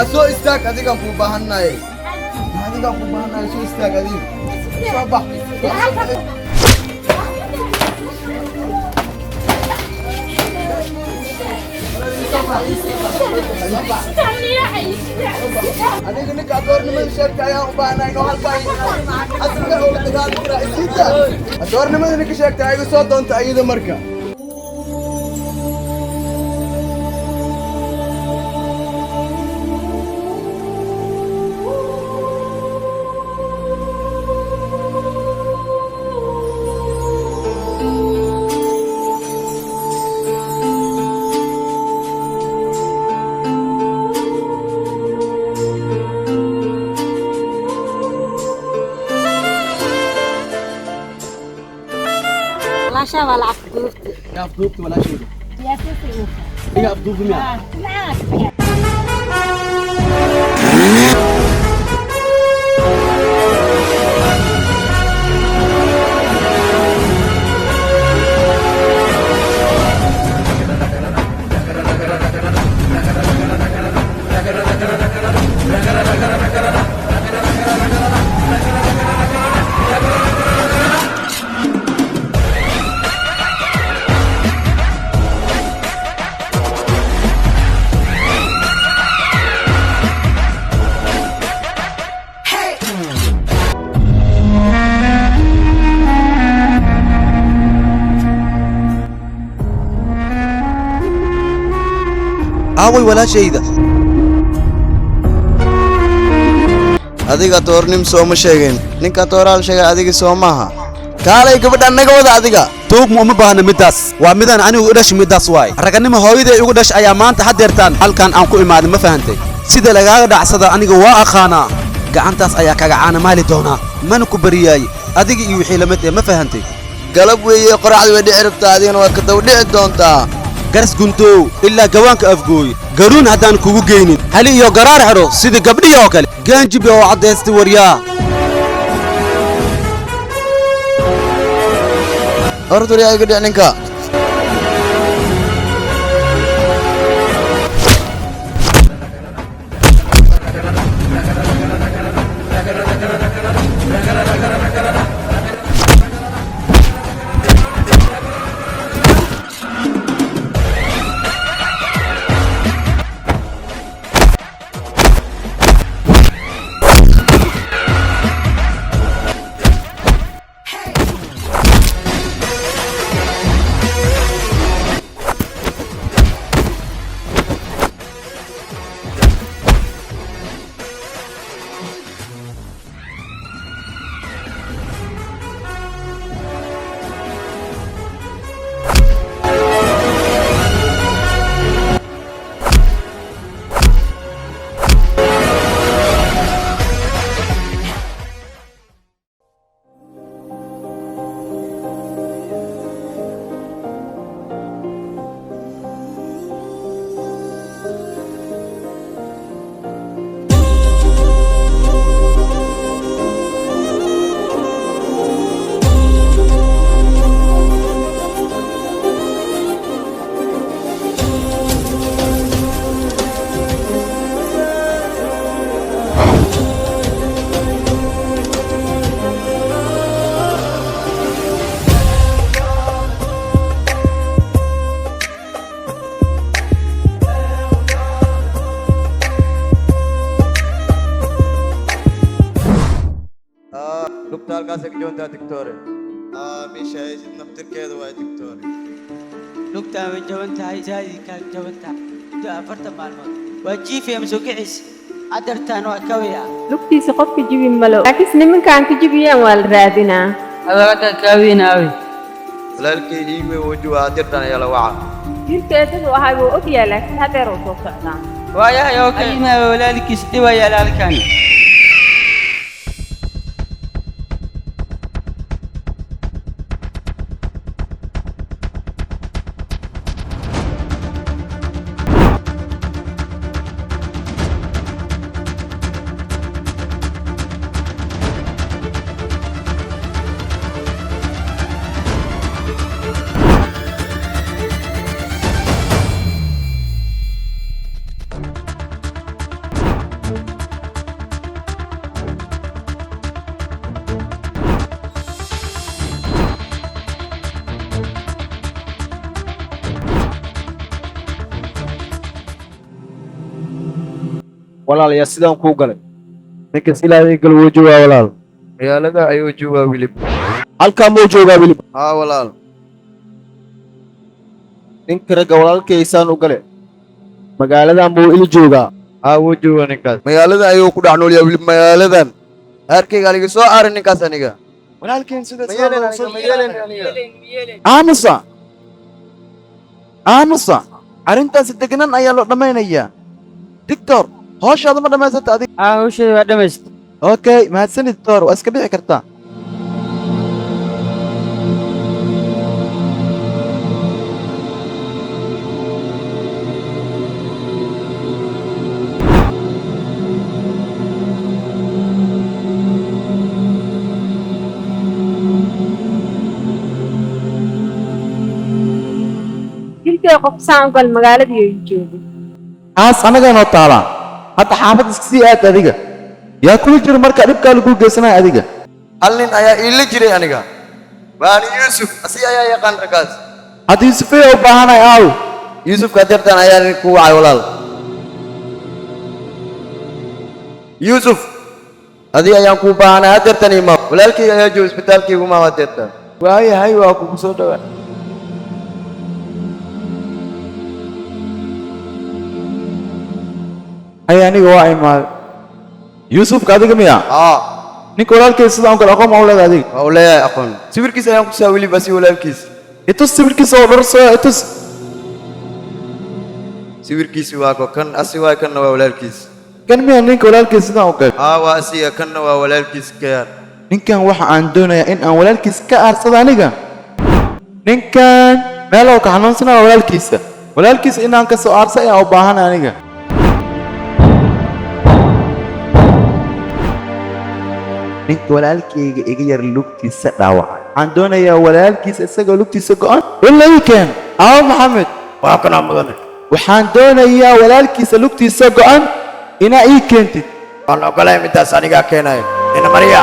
سو استاك هذيك أبو بهناي هذيك أبو بهناي سو استاك هذيك صباح أنا كنت أدورني من الشركة يا أبو بهناي نوهال باي أصلا أول تقال رئيسية أدورني من الشركة أيوة صوت أنت أيوة مركا شا ولا عفدوفت يا عفدوفت ولا شيء يا سيدي يا عفدوفت مين معك أوي ولا شيء ذا هذيك تورنيم سوما شيئين نك تورال شيء هذيك سوماها كالي كبر أنك وذا هذيك توك مو بهنا مداس ومدان أنا ودش مداس واي ركني ما هو إذا يودش أيامان تحضرتان هل كان أنكو إماد ما فهمتي سيدا لقاعد دعسدا أنا جوا أخانا قعنتاس أياك قعنا مالي دونا من كبرياي هذيك يوحي لمتى ما فهمتي قلب ويا قرعة ودي عرفت هذين وقت ودي دونتا قرس كنتو إلا جوانك أفجوي قرون هدان كوجو جيني هل يو قرار حرو سيد قبلي يوكل جانجي بيو عد يستوريا أردو يا قدي عنك دكتور كاسك جونتا دكتور مش عايز نفتر كذا واي دكتور دكتور جونتا هاي زاي كان جونتا دا فرت معلومات وجيف يا مسوقعس عدرتان وكويا لوكتي سقف كجيبي ملو لكن سنمن كان كجيبي والرادنا هذا كاوينا أوي لالكي إيمي وجوا عدرتان يلا وعا جيرتي وهاي وأوكي لكن هذا روتو فعلا ويا يا أيما ولا لك استوى يا لالكاني walaalayaa sidaan kuu galay ninkas ilaahay gal wuu joogaa walaal magaalada ayuu joogaa wilib halkaa muu joogaa wilib haa walaal ninka ragga walaalkaysaan u gale magaaladan buu il joogaa haa wuu joogaa ninkaas magaalada ayuu ku dhex nool yahay wilib magaaladan arkayga aniga soo aarin ninkaas aniga walaalkeen sida aamusa arrintaasi degnan ayaa loo dhammaynayaa dictor howshaada ma dhammaysata adiga hawsheeda waa dhamaystir okay mahadsanid doctor waa iska bixi kartaa dilkay qof saan gal magaaladii ay joogo aas anaga noo taala hadda xaafad iska sii aad adiga yaa kula jiro marka dhibkaa lagu geysanaya adiga hal nin ayaa iila jiray aniga waani yuusuf asi ayaa yaqaan raggaas hadda yuusufay u baahanay aaw yuusufka dartan ayaa nin ku wacay walaal yuusuf adi ayaan kuu baahanay hadeertan ima walaalkayga ayaa jooga isbitaalkaygu maa hadeertan waayahay waa kugu soo dhawaa hay aniga waa imaaday yuusufka adiga miya ninka walaalkiisa sidaan kale aqoon ma u leedahay adiga waa u leeyahay aqoon sawirkiisa ayaan ku saa weliba si walaalkiisa itus sawirkiisa oo dhar soo itus sawirkiisi waa ko kan asi waa kanna waa walaalkiisa kan miya ninka walaalkiisa sidaan u galay waa asiga kanna waa walaalkiisa kayaan ninkan waxa aan doonayaa in aan walaalkiisa ka aarsado aniga ninkan meeloo ka xanuunsanaa walaalkiisa inaan ka soo aarsa ayaan u baahanay aniga ninka walaalkayga iga yar lugtiisa dhaawacay waxaan doonayaa walaalkiisa isagoo lugtiisa go'an ila ii keen aawo maxamed waa kanaa mudane waxaan doonayaa walaalkiisa lugtiisa go'an inaa ii keentid waan ogolay midaas anigaa keenayo ina mariya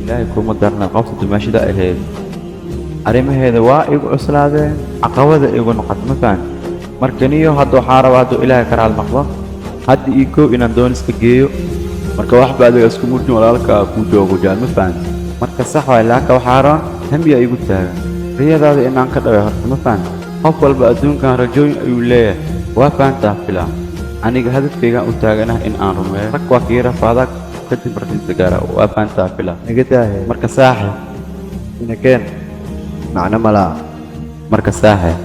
ilaahay kuma darna qofta dumaashada ahayd arrimaheeda waa igu cuslaadeen caqabada igu noqot ma fahan markaniyo hadda waxaan rabaa hadduu ilaahay ka raali noqdo hadda ii koow inaan doon iska geeyo marka waxba adiga isku murjin walaalka kuu joogo jaan ma fahan marka sax waay laaka waxaa roon hamiya igu taagan riyadaada inaan ka dhaway horta ma fahan qof walba adduunkan rajooyin ayuu leeyahay waa fahantaa filaa aniga hadafkaygaan u taaganaha in aan rumeeyo rag waa kii rafaadaa kadib markiisa gaara waa fahantaa filaa iga daahe marka saaxib inakeen macno malaa marka saaxib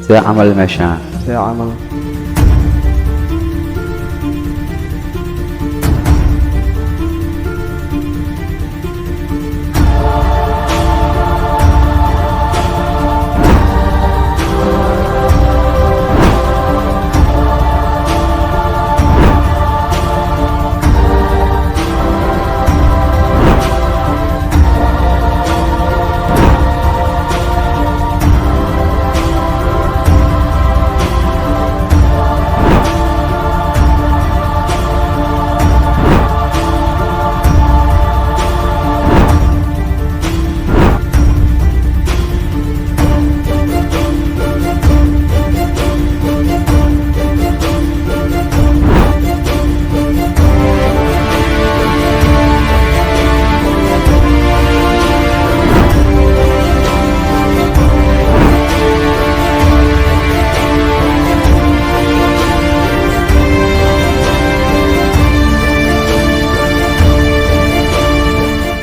see camal meeshaan see camal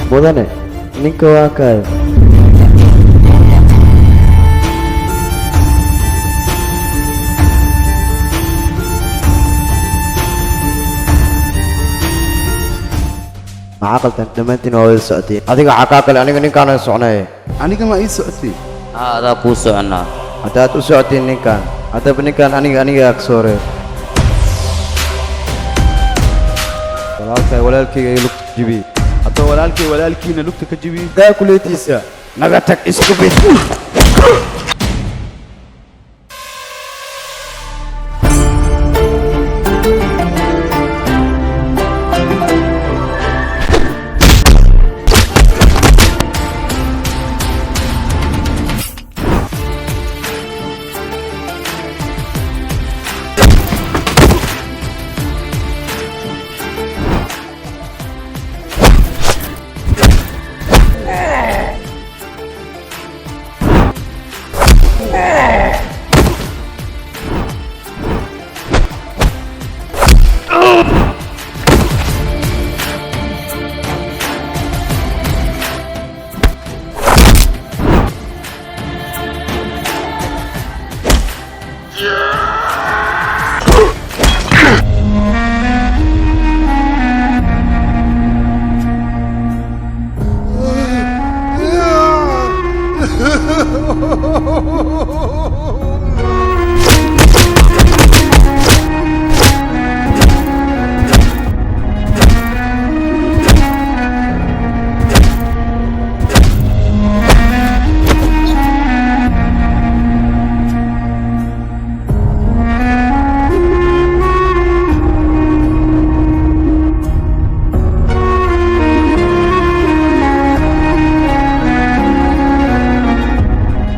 mudane ninka waa kaayo qaldan dhammaantiin waa wada socotiin adiga xaqaa kale aniga ninkaan soconay aniga ma ii socotay ها هذا كوسعنا haddaad u socotiin ninkaan haddaba ninkaan aniga ag soo reer walaalkayga iyo lugta jibi haddaba walaalkiina lugta ka jibi gaa kuleetiisa naga tag isku bid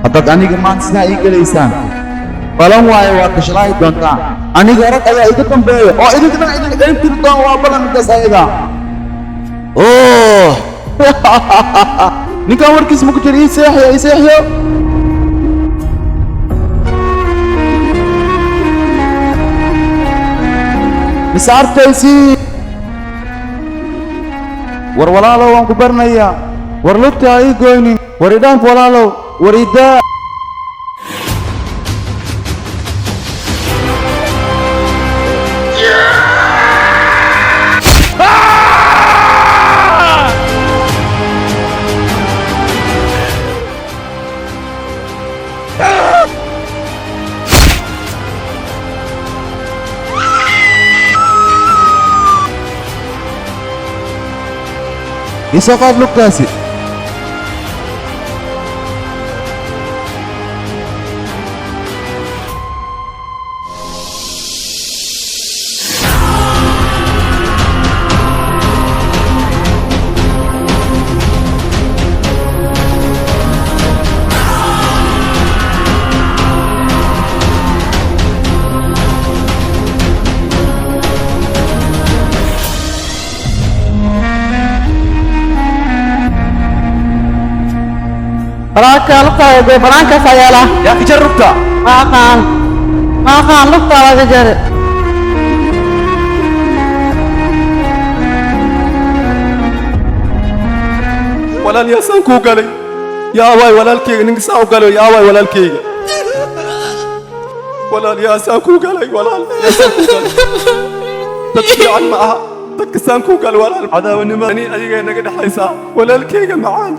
haddaad aniga maanta sidaa ii gelaysaan balan waayo waa kashalaayi doontaan aniga rag ayaa iga dambeeya oo idinka dhan idin celin tiri doon waa balan midaas ayada oh ninkaan warkiis ma ku jira ii seexiyo mise arkaysi war walaalow waan ku barnayaa war lugta ha ii goynin war idhaank walaalow war idaa isoo qaad lugtaasi Baraka lugta de baranka sayala. yaa ka jar rugta Maaqaan lugta laga jare. walaal yaa saan kuu galay yaa waay walaalkayga ninka saa u galay yaa waay walaalkayga walaal yaa saan kuu galay walaal yaa saan kuu galay dad fiican ma aha dadka saan kuu galay walaal cadaawanimo ani adiga naga dhexaysaa walaalkayga macaan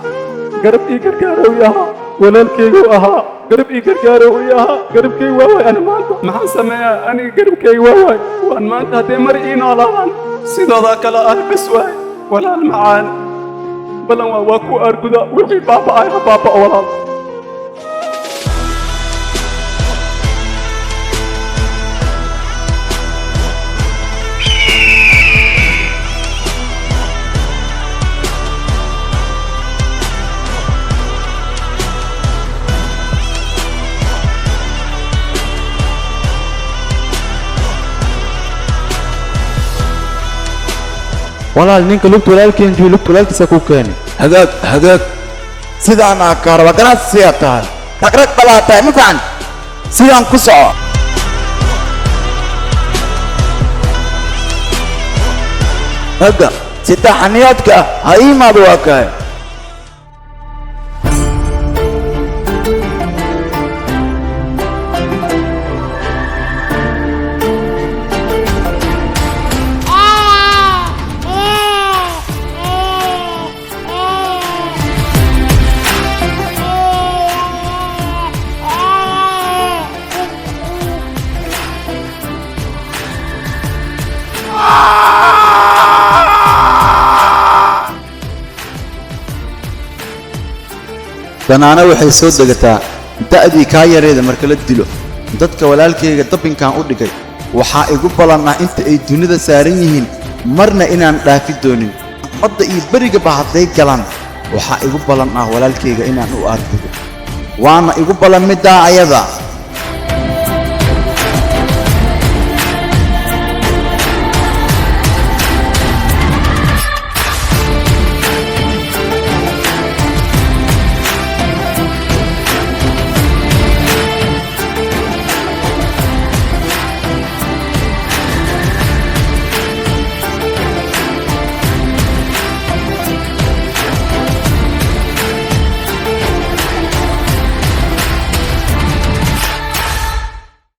garab ii gargaarow yaha walaalkaygu ahaa garab ii gargaarow yaha garabkayga waa waay ani maanta maxaan sameeyaa aniga garabkayga waa waay waan maanta haddee mari ii noolaadaan sidoodaa kale ah bes waay walaal macaan balan waa ku arguda wixii baaba'ay ha baaba'o walaal walaal ninka lugta walaalkeen joogi lugta walaalkiisa ku keeni hagaag sidaan aa ka raba ganaad siyaa tahay rag balaa tahay ma facan sidaan ku soco hagga sita xaniyaadka ha ii imaado waa kahay danaana waxay soo degataa da'dii kaa yareeda marka la dilo dadka walaalkayga dabinkan u dhigay waxaa igu ballan ah inta ay dunida saaran yihiin marna inaan dhaafi doonin badda iyo berigaba hadday galaan waxaa igu ballan ah walaalkayga inaan u aardigo waana igu ballan middaa ayada